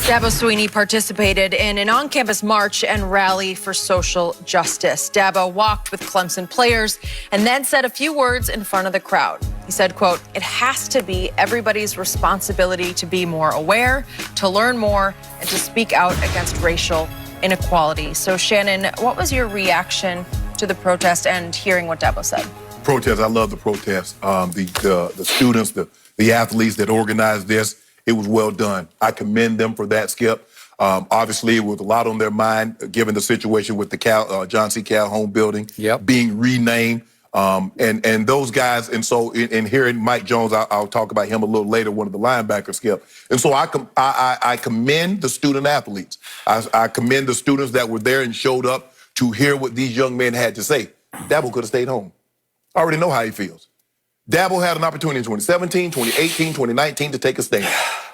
Dabo Swinney participated in an on-campus march and rally for social justice. Dabo walked with Clemson players and then said a few words in front of the crowd. He said, quote, "It has to be everybody's responsibility to be more aware, to learn more, and to speak out against racial inequality." So, Shannon, what was your reaction to the protest and hearing what Dabo said? Protest, I love the protest. The students, the athletes that organized this, it was well done. I commend them for that, Skip. Obviously, it was a lot on their mind, given the situation with the John C. Calhoun building being renamed. And those guys, and so in hearing Mike Jones, I'll talk about him a little later, one of the linebackers, Skip. And so I commend the student athletes. I commend the students that were there and showed up to hear what these young men had to say. Dabo could have stayed home. I already know how he feels. Dabo had an opportunity in 2017, 2018, 2019 to take a stand.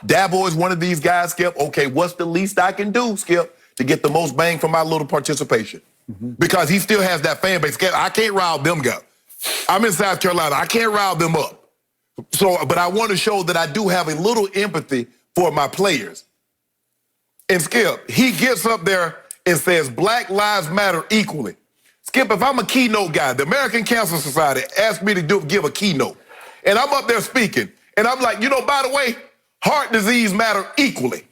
Dabo is one of these guys, Skip, okay, what's the least I can do, Skip, to get the most bang for my little participation? Because he still has that fan base. Skip, I can't rile them guys. I'm in South Carolina. I can't rile them up. So, but I want to show that I do have a little empathy for my players. And Skip, he gets up there and says, Black Lives Matter equally. Skip, if I'm a keynote guy, the American Cancer Society asked me to give a keynote. And I'm up there speaking. And I'm like, by the way, heart disease matters equally.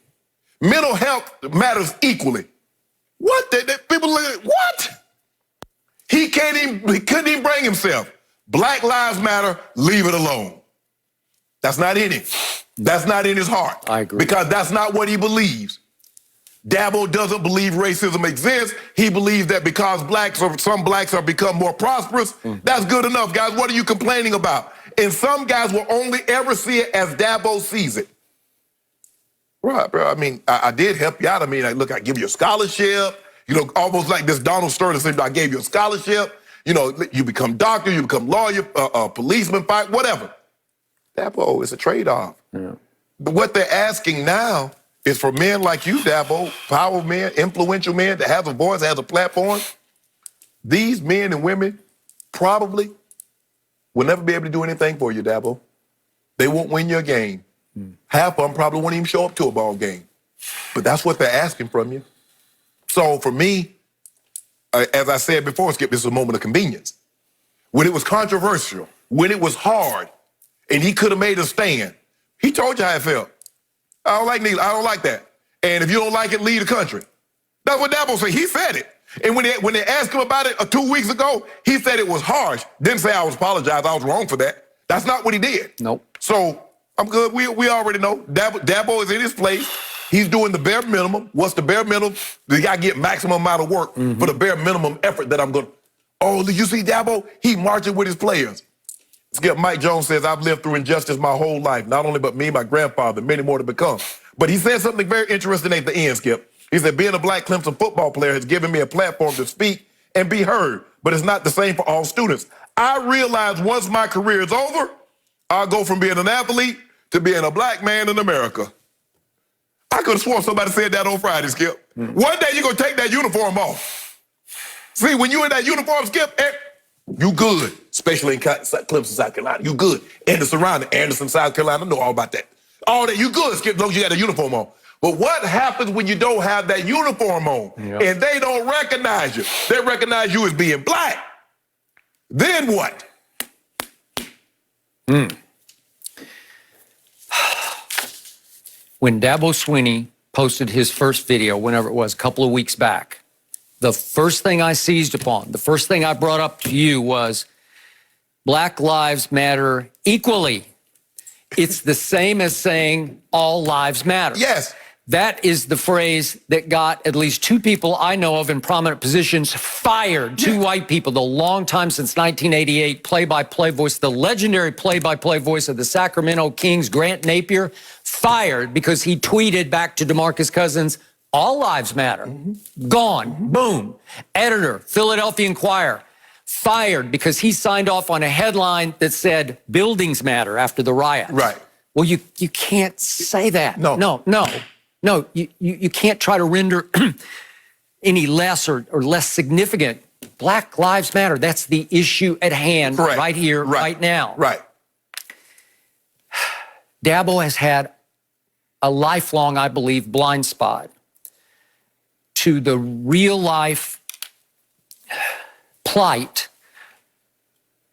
Mental health matters equally. What? People look at, what? He couldn't even bring himself. Black Lives Matter, leave it alone. That's not in him. That's not in his heart. I agree. Because that's not what he believes. Dabo doesn't believe racism exists. He believes that because some blacks have become more prosperous, that's good enough, guys. What are you complaining about? And some guys will only ever see it as Dabo sees it. Right, bro. I mean, I did help you out. I mean, look, I give you a scholarship. Almost like this Donald Sterling syndrome. I gave you a scholarship. You become doctor, you become lawyer, policeman, fight, whatever. Dabo, it's a trade-off. Yeah. But what they're asking now is for men like you, Dabo, power men, influential men that have a voice, has a platform. These men and women probably will never be able to do anything for you, Dabo. They won't win your game. Half of them probably won't even show up to a ball game. But that's what they're asking from you. So for me, as I said before, Skip, this is a moment of convenience. When it was controversial, when it was hard, and he could have made a stand, he told you how it felt. I don't like Neil. I don't like that. And if you don't like it, leave the country. That's what Dabo said. He said it. And when they asked him about it 2 weeks ago, he said it was harsh. Didn't say I was apologized. I was wrong for that. That's not what he did. Nope. So I'm good. We already know. Dabo is in his place. He's doing the bare minimum. What's the bare minimum? You got to get maximum amount of work for the bare minimum effort that I'm going to. Oh, did you see Dabo? He marching with his players. Skip, Mike Jones says, I've lived through injustice my whole life. Not only but me, my grandfather, many more to become. But he said something very interesting at the end, Skip. He said, being a black Clemson football player has given me a platform to speak and be heard. But it's not the same for all students. I realize once my career is over, I'll go from being an athlete to being a black man in America. I could have sworn somebody said that on Friday, Skip. One day you're going to take that uniform off. See, when you in that uniform, Skip, you good, especially in Clemson, South Carolina. You good. And the surrounding, Anderson, South Carolina, I know all about that. All that, you good, Skip, as long as you got a uniform on. But what happens when you don't have that uniform on and they don't recognize you? They recognize you as being black. Then what? When Dabo Swinney posted his first video, whenever it was, a couple of weeks back, the first thing I seized upon, the first thing I brought up to you was Black Lives Matter equally. It's the same as saying all lives matter. Yes. That is the phrase that got at least two people I know of in prominent positions fired. Two white people, the long time since 1988 play-by-play voice, the legendary play-by-play voice of the Sacramento Kings, Grant Napier, fired because he tweeted back to DeMarcus Cousins, all lives matter. Gone. Boom. Editor, Philadelphia Inquirer, fired because he signed off on a headline that said buildings matter after the riot. Right. Well, you can't say that. No, you can't try to render any less or less significant. Black Lives Matter. That's the issue at hand right here, right now. Right. Dabo has had a lifelong, I believe, blind spot to the real life plight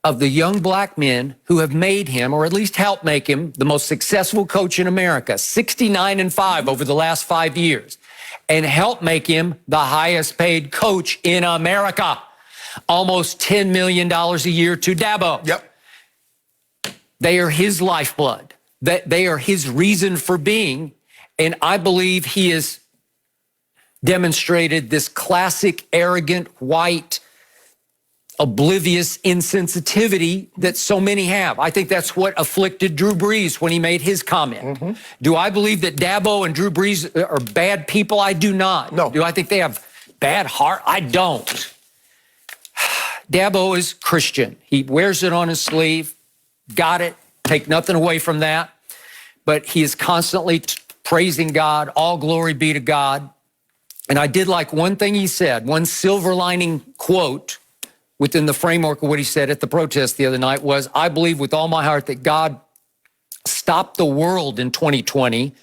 of the young black men who have made him, or at least helped make him, the most successful coach in America, 69-5 over the last 5 years, and helped make him the highest paid coach in America, almost $10 million a year to Dabo. Yep. They are his lifeblood. They are his reason for being. And I believe he has demonstrated this classic, arrogant, white, oblivious insensitivity that so many have. I think that's what afflicted Drew Brees when he made his comment. Mm-hmm. Do I believe that Dabo and Drew Brees are bad people? I do not. No. Do I think they have bad heart? I don't. Dabo is Christian. He wears it on his sleeve. Got it. Take nothing away from that. But he is constantly praising God. All glory be to God. And I did like one thing he said, one silver lining quote within the framework of what he said at the protest the other night was, I believe with all my heart that God stopped the world in 2020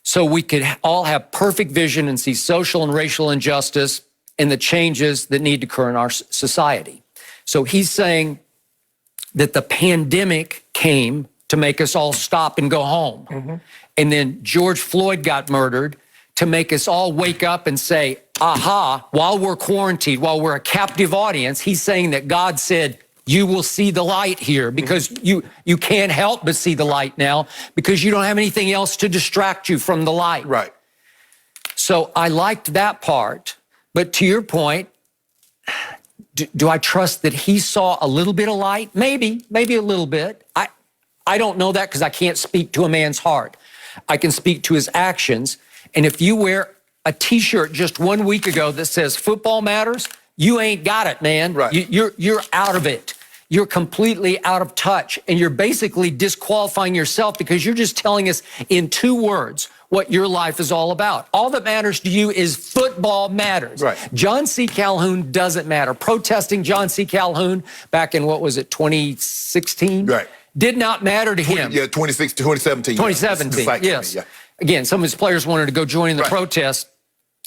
so we could all have perfect vision and see social and racial injustice and the changes that need to occur in our society. So he's saying that the pandemic came to make us all stop and go home. Mm-hmm. And then George Floyd got murdered to make us all wake up and say, aha, while we're quarantined, while we're a captive audience, he's saying that God said, you will see the light here because you can't help but see the light now because you don't have anything else to distract you from the light. Right. So I liked that part. But to your point, do I trust that he saw a little bit of light? Maybe a little bit. I don't know that because I can't speak to a man's heart. I can speak to his actions. And if you wear a T-shirt just 1 week ago that says football matters, you ain't got it, man. Right. You're out of it. You're completely out of touch. And you're basically disqualifying yourself because you're just telling us in 2 words what your life is all about. All that matters to you is football matters. Right. John C. Calhoun doesn't matter. Protesting John C. Calhoun back in, 2016? Right. Did not matter to him. Yeah, 2017. 2017, yes. Yeah. Again, some of his players wanted to go join in the protest.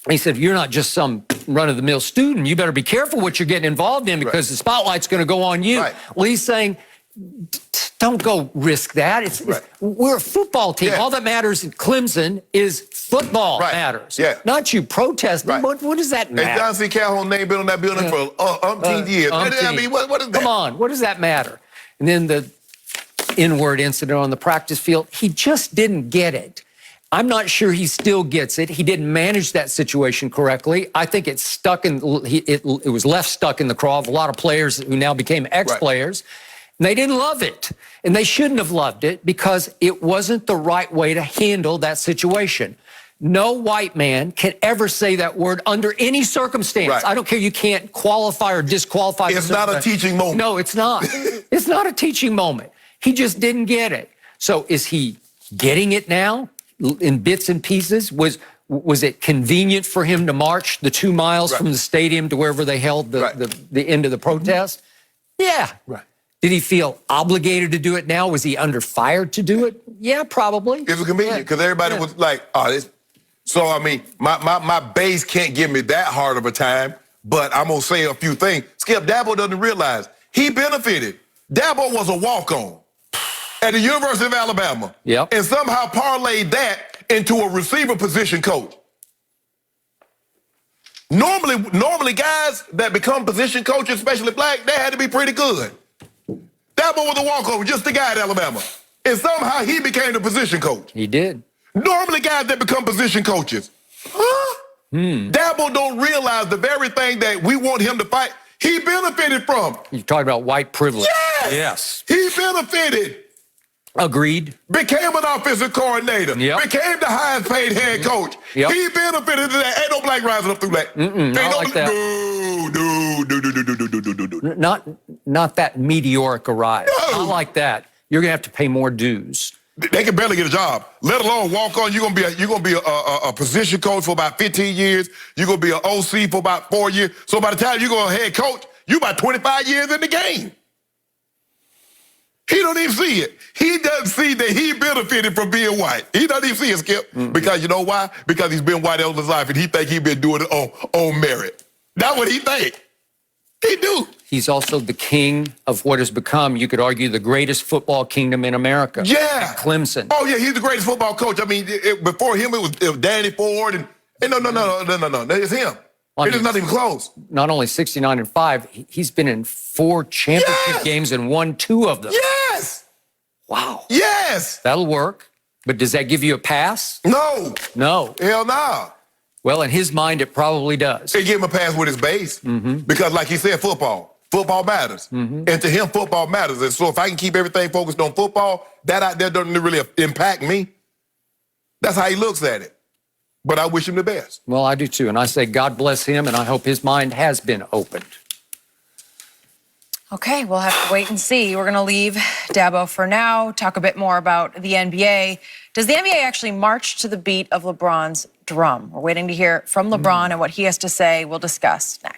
He said, you're not just some run-of-the-mill student. You better be careful what you're getting involved in because the spotlight's going to go on you. Right. Well, he's saying, don't go risk that. We're a football team. Yeah. All that matters in Clemson is football matters. Yeah. Not you protesting. Right. What does that matter? And John C. Calhoun name been on that building for umpteen years. I mean, what is that? Come on, what does that matter? And then the N-word incident on the practice field, he just didn't get it. I'm not sure he still gets it. He didn't manage that situation correctly. I think it was left stuck in the craw of a lot of players who now became ex-players. And they didn't love it. And they shouldn't have loved it because it wasn't the right way to handle that situation. No white man can ever say that word under any circumstance. Right. I don't care. You can't qualify or disqualify. It's not a teaching moment. No, it's not. It's not a teaching moment. He just didn't get it. So is he getting it now in bits and pieces? Was it convenient for him to march the 2 miles from the stadium to wherever they held the end of the protest? Yeah. Right. Did he feel obligated to do it now? Was he under fire to do it? Yeah, probably. It was convenient because everybody was like, oh, this. So, I mean, my base can't give me that hard of a time, but I'm going to say a few things. Skip, Dabo doesn't realize he benefited. Dabo was a walk-on at the University of Alabama. Yep. And somehow parlayed that into a receiver position coach. Normally guys that become position coaches, especially black, they had to be pretty good. Dabo was a walkover, just a guy at Alabama. And somehow he became the position coach. He did. Normally guys that become position coaches. Dabo don't realize the very thing that we want him to fight, he benefited from. You're talking about white privilege. Yes. He benefited. Agreed. Became an offensive coordinator. Yep. Became the highest paid head coach. Yep. He benefited to that. Ain't no black rising up through that. Not like that. Not that meteoric rise. No. Not like that. You're gonna have to pay more dues. They can barely get a job, let alone walk on. You're gonna be a position coach for about 15 years. You're gonna be an OC for about 4 years. So by the time you go a head coach, you about 25 years in the game. He don't even see it. He doesn't see that he benefited from being white. He doesn't even see it, Skip. Because you know why? Because he's been white all his life, and he think he been doing it on merit. That's what he think. He do. He's also the king of what has become, you could argue, the greatest football kingdom in America. Yeah. Clemson. Oh, yeah, he's the greatest football coach. I mean, before him, it was Danny Ford. And no. It's him. Well, It is not even close. Not only 69-5, he's been in 4 championship games and won 2 of them. Yes. Wow. Yes. That'll work. But does that give you a pass? No. No. Hell no. Well, in his mind, it probably does. They give him a pass with his base. Because like he said, football matters. And to him, football matters. And so if I can keep everything focused on football, that out there doesn't really impact me. That's how he looks at it. But I wish him the best. Well, I do too. And I say God bless him, and I hope his mind has been opened. Okay, we'll have to wait and see. We're going to leave Dabo for now, talk a bit more about the NBA. Does the NBA actually march to the beat of LeBron's drum? We're waiting to hear from LeBron and what he has to say. We'll discuss next.